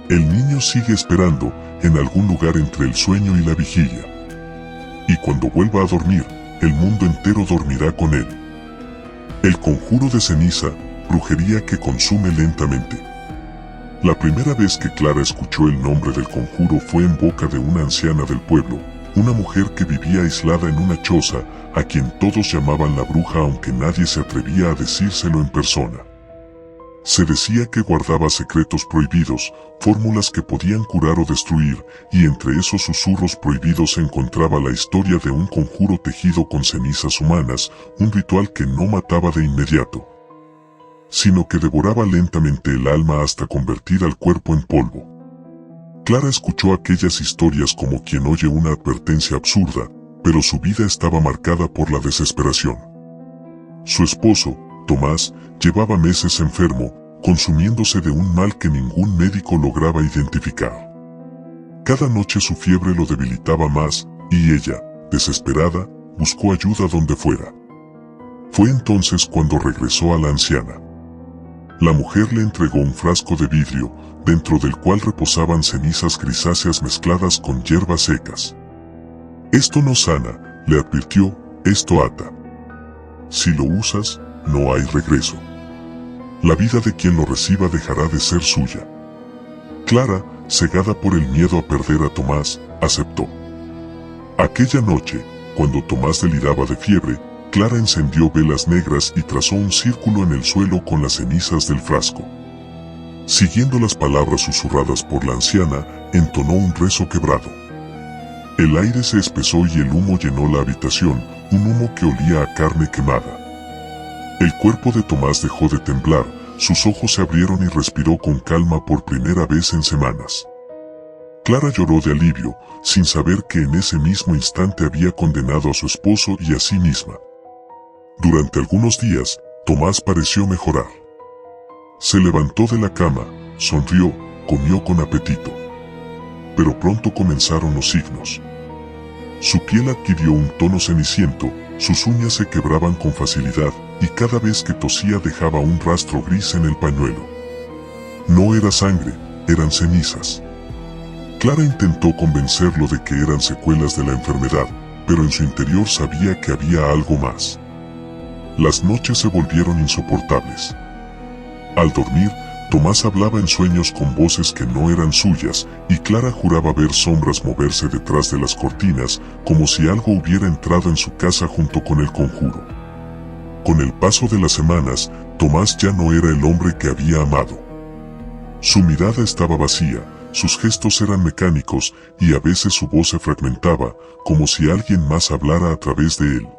El niño sigue esperando, en algún lugar entre el sueño y la vigilia. Y cuando vuelva a dormir, el mundo entero dormirá con él. El conjuro de ceniza, brujería que consume lentamente. La primera vez que Clara escuchó el nombre del conjuro fue en boca de una anciana del pueblo, una mujer que vivía aislada en una choza, a quien todos llamaban la bruja aunque nadie se atrevía a decírselo en persona. Se decía que guardaba secretos prohibidos, fórmulas que podían curar o destruir, y entre esos susurros prohibidos se encontraba la historia de un conjuro tejido con cenizas humanas, un ritual que no mataba de inmediato, sino que devoraba lentamente el alma hasta convertir al cuerpo en polvo. Clara escuchó aquellas historias como quien oye una advertencia absurda, pero su vida estaba marcada por la desesperación. Su esposo, Tomás, llevaba meses enfermo, consumiéndose de un mal que ningún médico lograba identificar. Cada noche su fiebre lo debilitaba más, y ella, desesperada, buscó ayuda donde fuera. Fue entonces cuando regresó a la anciana. La mujer le entregó un frasco de vidrio, dentro del cual reposaban cenizas grisáceas mezcladas con hierbas secas. Esto no sana, le advirtió, esto ata. Si lo usas, no hay regreso. La vida de quien lo reciba dejará de ser suya. Clara, cegada por el miedo a perder a Tomás, aceptó. Aquella noche, cuando Tomás deliraba de fiebre, Clara encendió velas negras y trazó un círculo en el suelo con las cenizas del frasco. Siguiendo las palabras susurradas por la anciana, entonó un rezo quebrado. El aire se espesó y el humo llenó la habitación, un humo que olía a carne quemada. El cuerpo de Tomás dejó de temblar, sus ojos se abrieron y respiró con calma por primera vez en semanas. Clara lloró de alivio, sin saber que en ese mismo instante había condenado a su esposo y a sí misma. Durante algunos días, Tomás pareció mejorar. Se levantó de la cama, sonrió, comió con apetito. Pero pronto comenzaron los signos. Su piel adquirió un tono ceniciento, sus uñas se quebraban con facilidad, y cada vez que tosía dejaba un rastro gris en el pañuelo. No era sangre, eran cenizas. Clara intentó convencerlo de que eran secuelas de la enfermedad, pero en su interior sabía que había algo más. Las noches se volvieron insoportables. Al dormir, Tomás hablaba en sueños con voces que no eran suyas, y Clara juraba ver sombras moverse detrás de las cortinas, como si algo hubiera entrado en su casa junto con el conjuro. Con el paso de las semanas, Tomás ya no era el hombre que había amado. Su mirada estaba vacía, sus gestos eran mecánicos, y a veces su voz se fragmentaba, como si alguien más hablara a través de él.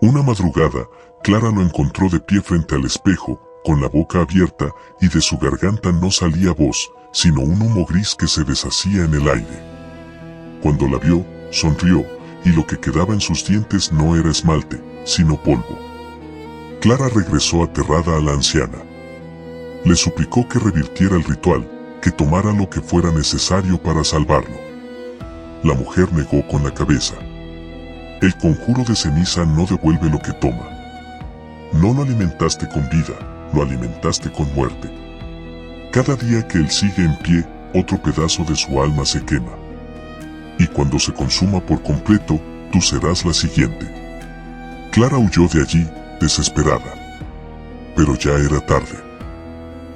Una madrugada, Clara lo encontró de pie frente al espejo, con la boca abierta, y de su garganta no salía voz, sino un humo gris que se deshacía en el aire. Cuando la vio, sonrió, y lo que quedaba en sus dientes no era esmalte, sino polvo. Clara regresó aterrada a la anciana. Le suplicó que revirtiera el ritual, que tomara lo que fuera necesario para salvarlo. La mujer negó con la cabeza. El conjuro de ceniza no devuelve lo que toma. No lo alimentaste con vida, lo alimentaste con muerte. Cada día que él sigue en pie, otro pedazo de su alma se quema. Y cuando se consuma por completo, tú serás la siguiente. Clara huyó de allí, desesperada. Pero ya era tarde.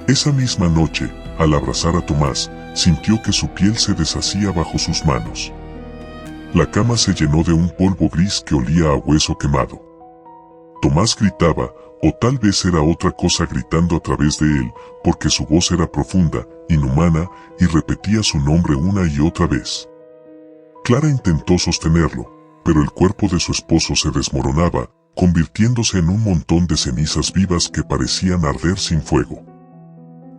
Esa misma noche, al abrazar a Tomás, sintió que su piel se deshacía bajo sus manos. La cama se llenó de un polvo gris que olía a hueso quemado. Tomás gritaba, o tal vez era otra cosa gritando a través de él, porque su voz era profunda, inhumana, y repetía su nombre una y otra vez. Clara intentó sostenerlo, pero el cuerpo de su esposo se desmoronaba, convirtiéndose en un montón de cenizas vivas que parecían arder sin fuego.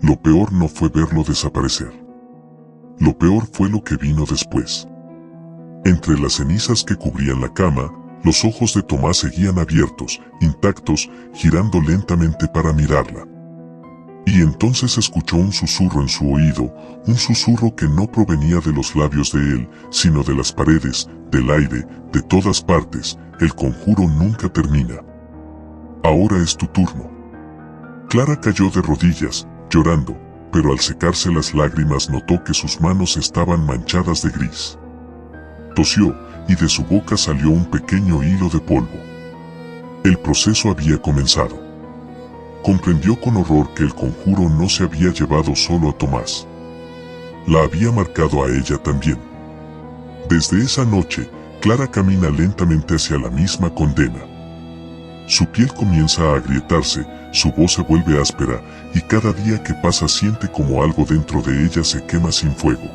Lo peor no fue verlo desaparecer. Lo peor fue lo que vino después. Entre las cenizas que cubrían la cama, los ojos de Tomás seguían abiertos, intactos, girando lentamente para mirarla. Y entonces escuchó un susurro en su oído, un susurro que no provenía de los labios de él, sino de las paredes, del aire, de todas partes. El conjuro nunca termina. Ahora es tu turno. Clara cayó de rodillas, llorando, pero al secarse las lágrimas notó que sus manos estaban manchadas de gris. Tosió, y de su boca salió un pequeño hilo de polvo. El proceso había comenzado. Comprendió con horror que el conjuro no se había llevado solo a Tomás. La había marcado a ella también. Desde esa noche, Clara camina lentamente hacia la misma condena. Su piel comienza a agrietarse, su voz se vuelve áspera, y cada día que pasa siente como algo dentro de ella se quema sin fuego.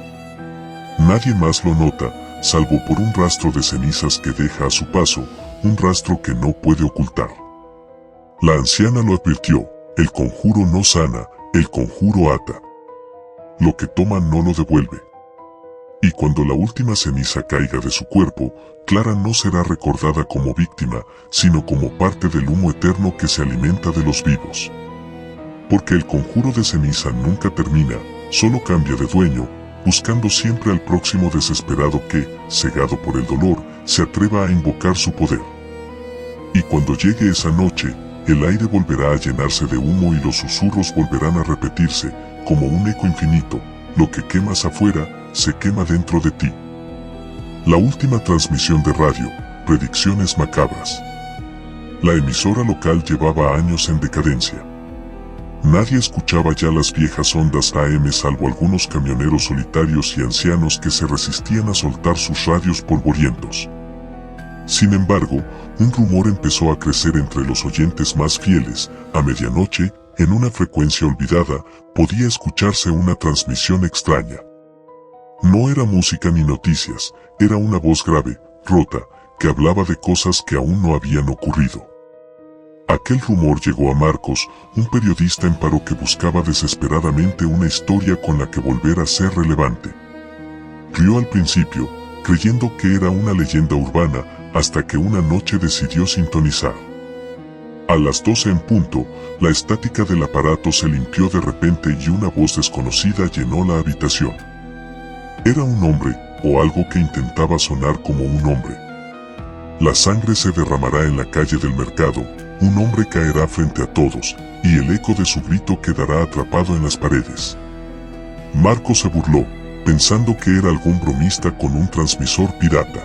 Nadie más lo nota, salvo por un rastro de cenizas que deja a su paso, un rastro que no puede ocultar. La anciana lo advirtió, el conjuro no sana, el conjuro ata. Lo que toma no lo devuelve. Y cuando la última ceniza caiga de su cuerpo, Clara no será recordada como víctima, sino como parte del humo eterno que se alimenta de los vivos. Porque el conjuro de ceniza nunca termina, solo cambia de dueño, buscando siempre al próximo desesperado que, cegado por el dolor, se atreva a invocar su poder. Y cuando llegue esa noche, el aire volverá a llenarse de humo y los susurros volverán a repetirse, como un eco infinito, lo que quemas afuera, se quema dentro de ti. La última transmisión de radio, predicciones macabras. La emisora local llevaba años en decadencia. Nadie escuchaba ya las viejas ondas AM salvo algunos camioneros solitarios y ancianos que se resistían a soltar sus radios polvorientos. Sin embargo, un rumor empezó a crecer entre los oyentes más fieles. A medianoche, en una frecuencia olvidada, podía escucharse una transmisión extraña. No era música ni noticias, era una voz grave, rota, que hablaba de cosas que aún no habían ocurrido. Aquel rumor llegó a Marcos, un periodista en paro que buscaba desesperadamente una historia con la que volver a ser relevante. Rió al principio, creyendo que era una leyenda urbana, hasta que una noche decidió sintonizar. A las 12 en punto, la estática del aparato se limpió de repente y una voz desconocida llenó la habitación. Era un hombre, o algo que intentaba sonar como un hombre. La sangre se derramará en la calle del mercado, un hombre caerá frente a todos, y el eco de su grito quedará atrapado en las paredes. Marcos se burló, pensando que era algún bromista con un transmisor pirata.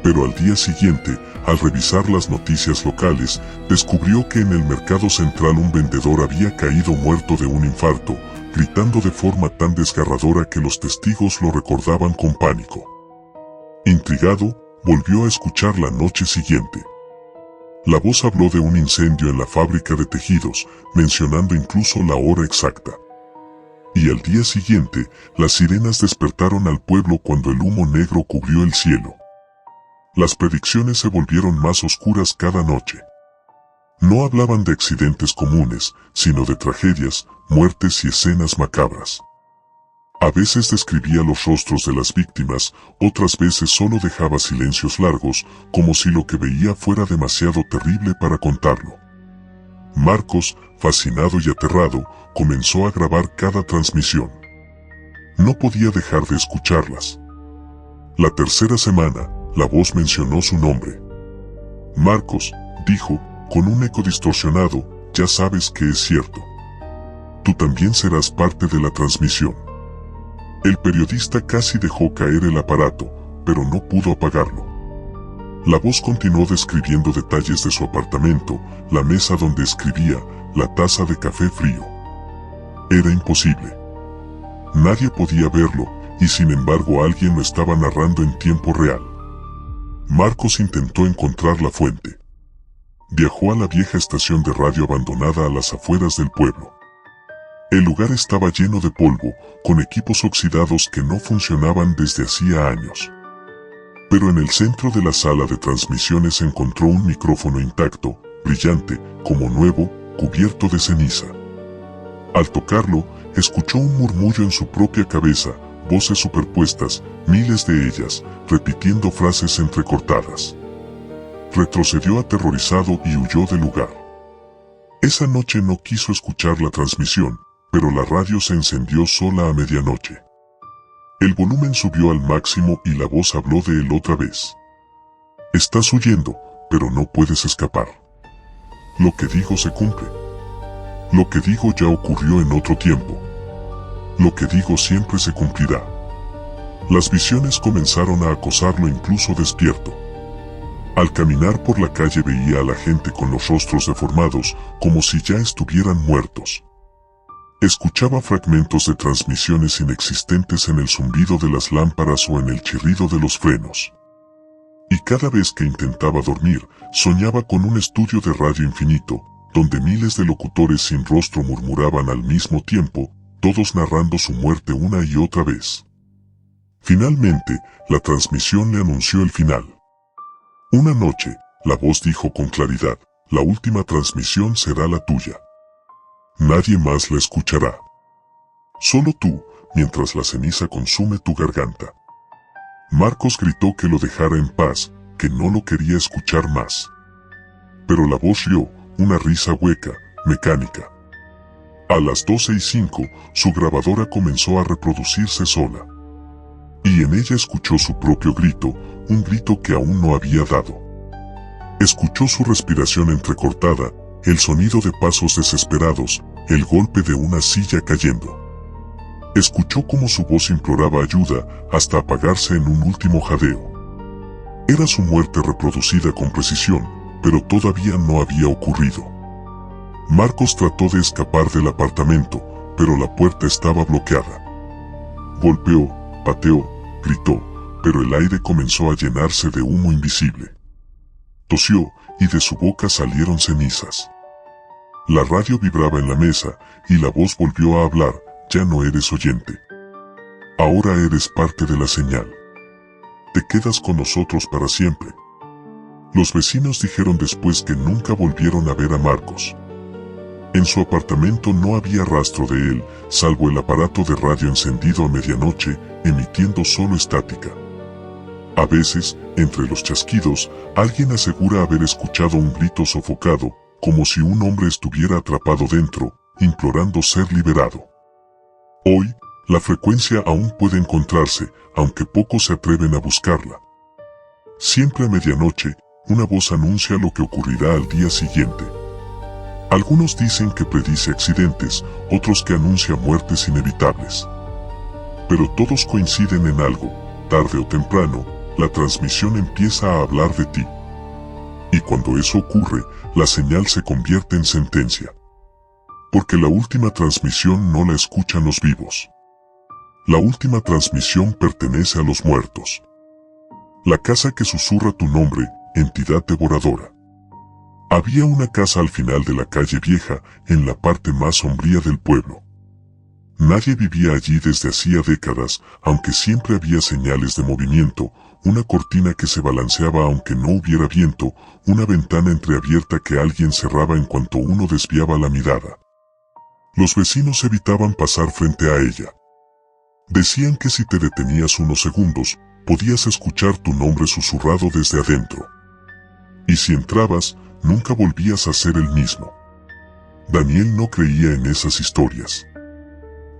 Pero al día siguiente, al revisar las noticias locales, descubrió que en el mercado central un vendedor había caído muerto de un infarto, gritando de forma tan desgarradora que los testigos lo recordaban con pánico. Intrigado, volvió a escuchar la noche siguiente. La voz habló de un incendio en la fábrica de tejidos, mencionando incluso la hora exacta. Y al día siguiente, las sirenas despertaron al pueblo cuando el humo negro cubrió el cielo. Las predicciones se volvieron más oscuras cada noche. No hablaban de accidentes comunes, sino de tragedias, muertes y escenas macabras. A veces describía los rostros de las víctimas, otras veces solo dejaba silencios largos, como si lo que veía fuera demasiado terrible para contarlo. Marcos, fascinado y aterrado, comenzó a grabar cada transmisión. No podía dejar de escucharlas. La tercera semana, la voz mencionó su nombre. Marcos, dijo, con un eco distorsionado, ya sabes que es cierto. Tú también serás parte de la transmisión. El periodista casi dejó caer el aparato, pero no pudo apagarlo. La voz continuó describiendo detalles de su apartamento, la mesa donde escribía, la taza de café frío. Era imposible. Nadie podía verlo, y sin embargo alguien lo estaba narrando en tiempo real. Marcos intentó encontrar la fuente. Viajó a la vieja estación de radio abandonada a las afueras del pueblo. El lugar estaba lleno de polvo, con equipos oxidados que no funcionaban desde hacía años. Pero en el centro de la sala de transmisiones encontró un micrófono intacto, brillante, como nuevo, cubierto de ceniza. Al tocarlo, escuchó un murmullo en su propia cabeza, voces superpuestas, miles de ellas, repitiendo frases entrecortadas. Retrocedió aterrorizado y huyó del lugar. Esa noche no quiso escuchar la transmisión, pero la radio se encendió sola a medianoche. El volumen subió al máximo y la voz habló de él otra vez. Estás huyendo, pero no puedes escapar. Lo que digo se cumple. Lo que digo ya ocurrió en otro tiempo. Lo que digo siempre se cumplirá. Las visiones comenzaron a acosarlo incluso despierto. Al caminar por la calle veía a la gente con los rostros deformados, como si ya estuvieran muertos. Escuchaba fragmentos de transmisiones inexistentes en el zumbido de las lámparas o en el chirrido de los frenos. Y cada vez que intentaba dormir, soñaba con un estudio de radio infinito, donde miles de locutores sin rostro murmuraban al mismo tiempo, todos narrando su muerte una y otra vez. Finalmente, la transmisión le anunció el final. Una noche, la voz dijo con claridad, la última transmisión será la tuya. Nadie más la escuchará. Solo tú, mientras la ceniza consume tu garganta. Marcos gritó que lo dejara en paz, que no lo quería escuchar más. Pero la voz rió, una risa hueca, mecánica. A las 12:05, su grabadora comenzó a reproducirse sola. Y en ella escuchó su propio grito, un grito que aún no había dado. Escuchó su respiración entrecortada, el sonido de pasos desesperados, el golpe de una silla cayendo. Escuchó cómo su voz imploraba ayuda, hasta apagarse en un último jadeo. Era su muerte reproducida con precisión, pero todavía no había ocurrido. Marcos trató de escapar del apartamento, pero la puerta estaba bloqueada. Golpeó, pateó, gritó, pero el aire comenzó a llenarse de humo invisible. Tosió, y de su boca salieron cenizas. La radio vibraba en la mesa, y la voz volvió a hablar, ya no eres oyente. Ahora eres parte de la señal. Te quedas con nosotros para siempre. Los vecinos dijeron después que nunca volvieron a ver a Marcos. En su apartamento no había rastro de él, salvo el aparato de radio encendido a medianoche, emitiendo solo estática. A veces, entre los chasquidos, alguien asegura haber escuchado un grito sofocado, como si un hombre estuviera atrapado dentro, implorando ser liberado. Hoy, la frecuencia aún puede encontrarse, aunque pocos se atreven a buscarla. Siempre a medianoche, una voz anuncia lo que ocurrirá al día siguiente. Algunos dicen que predice accidentes, otros que anuncia muertes inevitables. Pero todos coinciden en algo, tarde o temprano, la transmisión empieza a hablar de ti. Y cuando eso ocurre, la señal se convierte en sentencia. Porque la última transmisión no la escuchan los vivos. La última transmisión pertenece a los muertos. La casa que susurra tu nombre, entidad devoradora. Había una casa al final de la calle vieja, en la parte más sombría del pueblo. Nadie vivía allí desde hacía décadas, aunque siempre había señales de movimiento, una cortina que se balanceaba aunque no hubiera viento, una ventana entreabierta que alguien cerraba en cuanto uno desviaba la mirada. Los vecinos evitaban pasar frente a ella. Decían que si te detenías unos segundos, podías escuchar tu nombre susurrado desde adentro. Y si entrabas, nunca volvías a ser el mismo. Daniel no creía en esas historias.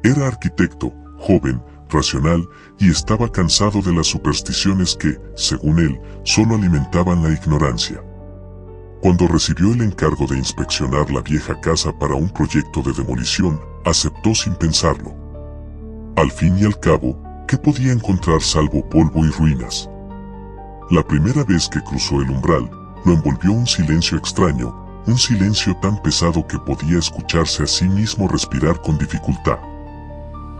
Era arquitecto, joven, racional, y estaba cansado de las supersticiones que, según él, solo alimentaban la ignorancia. Cuando recibió el encargo de inspeccionar la vieja casa para un proyecto de demolición, aceptó sin pensarlo. Al fin y al cabo, ¿qué podía encontrar salvo polvo y ruinas? La primera vez que cruzó el umbral, lo envolvió un silencio extraño, un silencio tan pesado que podía escucharse a sí mismo respirar con dificultad.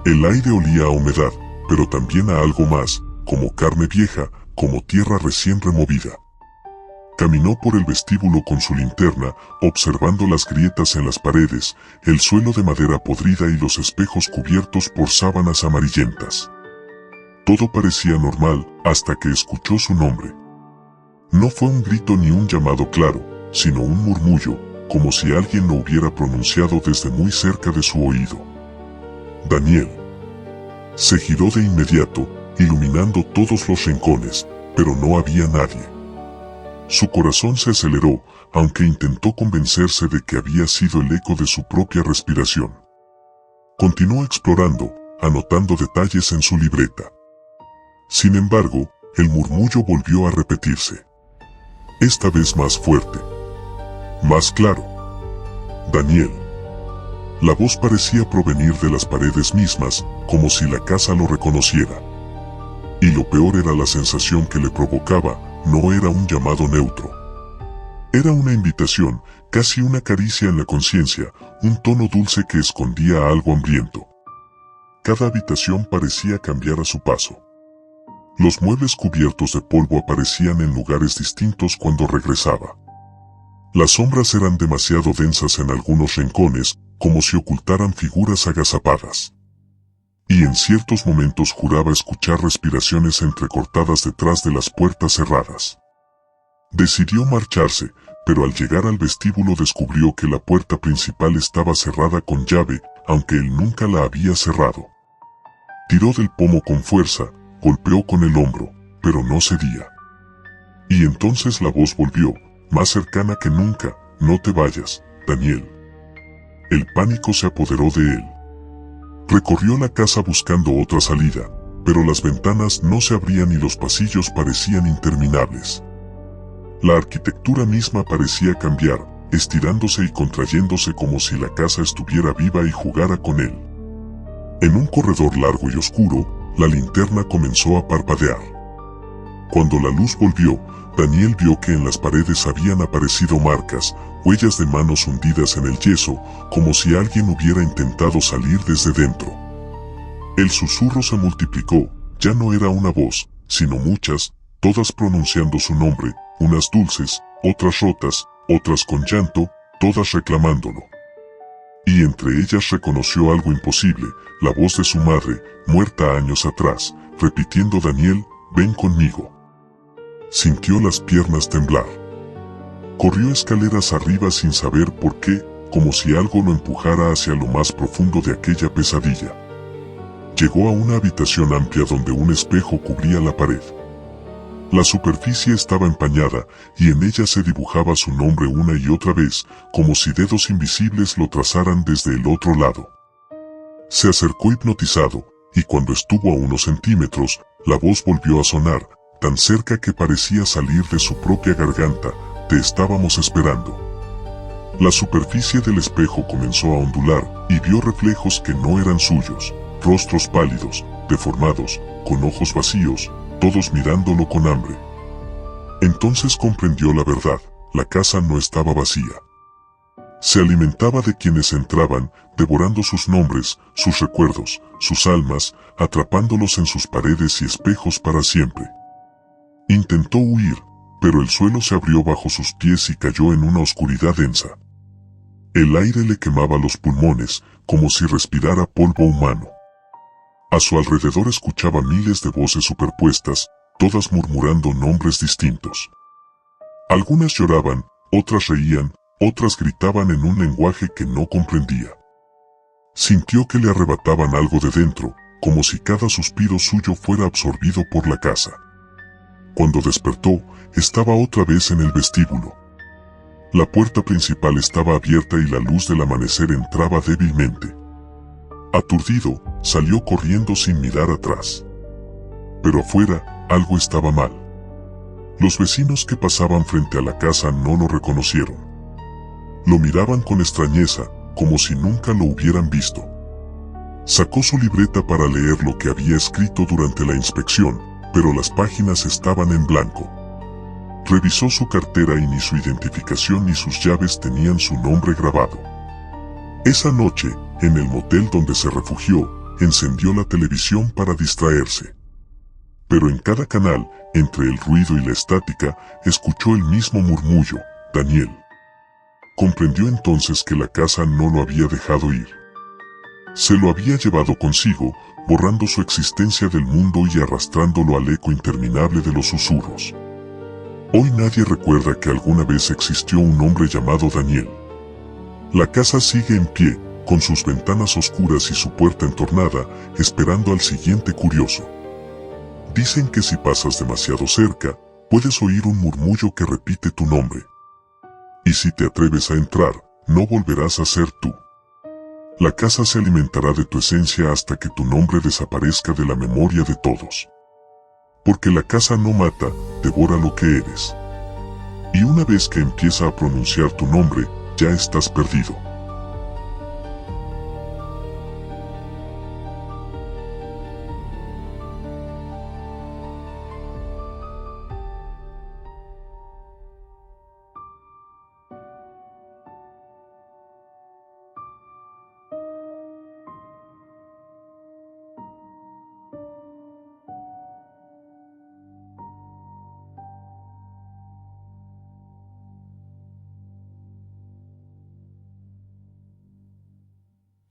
El aire olía a humedad, pero también a algo más, como carne vieja, como tierra recién removida. Caminó por el vestíbulo con su linterna, observando las grietas en las paredes, el suelo de madera podrida y los espejos cubiertos por sábanas amarillentas. Todo parecía normal, hasta que escuchó su nombre. No fue un grito ni un llamado claro, sino un murmullo, como si alguien lo hubiera pronunciado desde muy cerca de su oído. Daniel. Se giró de inmediato, iluminando todos los rincones, pero no había nadie. Su corazón se aceleró, aunque intentó convencerse de que había sido el eco de su propia respiración. Continuó explorando, anotando detalles en su libreta. Sin embargo, el murmullo volvió a repetirse. Esta vez más fuerte. Más claro. Daniel. La voz parecía provenir de las paredes mismas, como si la casa lo reconociera. Y lo peor era la sensación que le provocaba. No era un llamado neutro. Era una invitación, casi una caricia en la conciencia, un tono dulce que escondía algo hambriento. Cada habitación parecía cambiar a su paso. Los muebles cubiertos de polvo aparecían en lugares distintos cuando regresaba. Las sombras eran demasiado densas en algunos rincones, como si ocultaran figuras agazapadas. Y en ciertos momentos juraba escuchar respiraciones entrecortadas detrás de las puertas cerradas. Decidió marcharse, pero al llegar al vestíbulo descubrió que la puerta principal estaba cerrada con llave, aunque él nunca la había cerrado. Tiró del pomo con fuerza, golpeó con el hombro, pero no cedía. Y entonces la voz volvió, más cercana que nunca: no te vayas, Daniel. El pánico se apoderó de él. Recorrió la casa buscando otra salida, pero las ventanas no se abrían y los pasillos parecían interminables. La arquitectura misma parecía cambiar, estirándose y contrayéndose como si la casa estuviera viva y jugara con él. En un corredor largo y oscuro, la linterna comenzó a parpadear. Cuando la luz volvió, Daniel vio que en las paredes habían aparecido marcas, huellas de manos hundidas en el yeso, como si alguien hubiera intentado salir desde dentro. El susurro se multiplicó, ya no era una voz, sino muchas, todas pronunciando su nombre, unas dulces, otras rotas, otras con llanto, todas reclamándolo. Y entre ellas reconoció algo imposible, la voz de su madre, muerta años atrás, repitiendo: Daniel, ven conmigo. Sintió las piernas temblar. Corrió escaleras arriba sin saber por qué, como si algo lo empujara hacia lo más profundo de aquella pesadilla. Llegó a una habitación amplia donde un espejo cubría la pared. La superficie estaba empañada, y en ella se dibujaba su nombre una y otra vez, como si dedos invisibles lo trazaran desde el otro lado. Se acercó hipnotizado, y cuando estuvo a unos centímetros, la voz volvió a sonar, tan cerca que parecía salir de su propia garganta: te estábamos esperando. La superficie del espejo comenzó a ondular, y vio reflejos que no eran suyos, rostros pálidos, deformados, con ojos vacíos, todos mirándolo con hambre. Entonces comprendió la verdad: la casa no estaba vacía. Se alimentaba de quienes entraban, devorando sus nombres, sus recuerdos, sus almas, atrapándolos en sus paredes y espejos para siempre. Intentó huir, pero el suelo se abrió bajo sus pies y cayó en una oscuridad densa. El aire le quemaba los pulmones, como si respirara polvo humano. A su alrededor escuchaba miles de voces superpuestas, todas murmurando nombres distintos. Algunas lloraban, otras reían, otras gritaban en un lenguaje que no comprendía. Sintió que le arrebataban algo de dentro, como si cada suspiro suyo fuera absorbido por la casa. Cuando despertó, estaba otra vez en el vestíbulo. La puerta principal estaba abierta y la luz del amanecer entraba débilmente. Aturdido, salió corriendo sin mirar atrás. Pero afuera, algo estaba mal. Los vecinos que pasaban frente a la casa no lo reconocieron. Lo miraban con extrañeza, como si nunca lo hubieran visto. Sacó su libreta para leer lo que había escrito durante la inspección, pero las páginas estaban en blanco. Revisó su cartera y ni su identificación ni sus llaves tenían su nombre grabado. Esa noche, en el motel donde se refugió, encendió la televisión para distraerse. Pero en cada canal, entre el ruido y la estática, escuchó el mismo murmullo: Daniel. Comprendió entonces que la casa no lo había dejado ir. Se lo había llevado consigo, borrando su existencia del mundo y arrastrándolo al eco interminable de los susurros. Hoy nadie recuerda que alguna vez existió un hombre llamado Daniel. La casa sigue en pie, con sus ventanas oscuras y su puerta entornada, esperando al siguiente curioso. Dicen que si pasas demasiado cerca, puedes oír un murmullo que repite tu nombre. Y si te atreves a entrar, no volverás a ser tú. La casa se alimentará de tu esencia hasta que tu nombre desaparezca de la memoria de todos. Porque la casa no mata, devora lo que eres. Y una vez que empieza a pronunciar tu nombre, ya estás perdido.